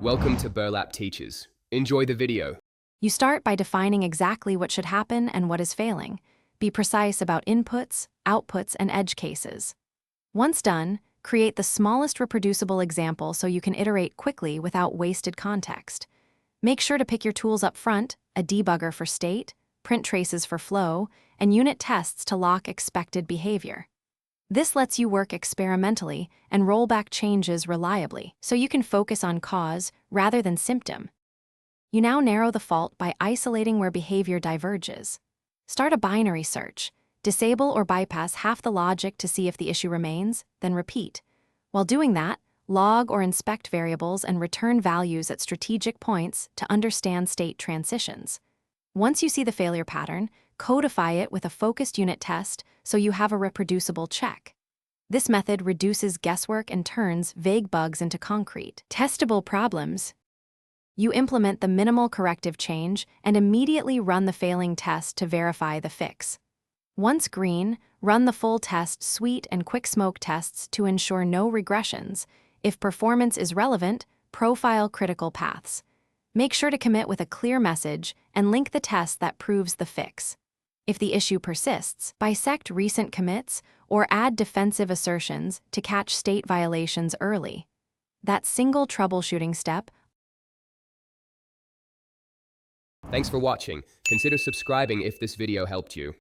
Welcome to Burlap Teachers. Enjoy the video. You start by defining exactly what should happen and what is failing. Be precise about inputs, outputs, and edge cases. Once done, create the smallest reproducible example so you can iterate quickly without wasted context. Make sure to pick your tools up front, a debugger for state, print traces for flow, and unit tests to lock expected behavior. This lets you work experimentally and roll back changes reliably, so you can focus on cause rather than symptom. You now narrow the fault by isolating where behavior diverges. Start a binary search. Disable or bypass half the logic to see if the issue remains, then repeat. While doing that, log or inspect variables and return values at strategic points to understand state transitions. Once you see the failure pattern, codify it with a focused unit test so you have a reproducible check. This method reduces guesswork and turns vague bugs into concrete, testable problems. You implement the minimal corrective change and immediately run the failing test to verify the fix. Once green, run the full test suite and quick smoke tests to ensure no regressions. If performance is relevant, profile critical paths. Make sure to commit with a clear message and link the test that proves the fix. If the issue persists, bisect recent commits or add defensive assertions to catch state violations early. That single troubleshooting step. Thanks for watching. Consider subscribing if this video helped you.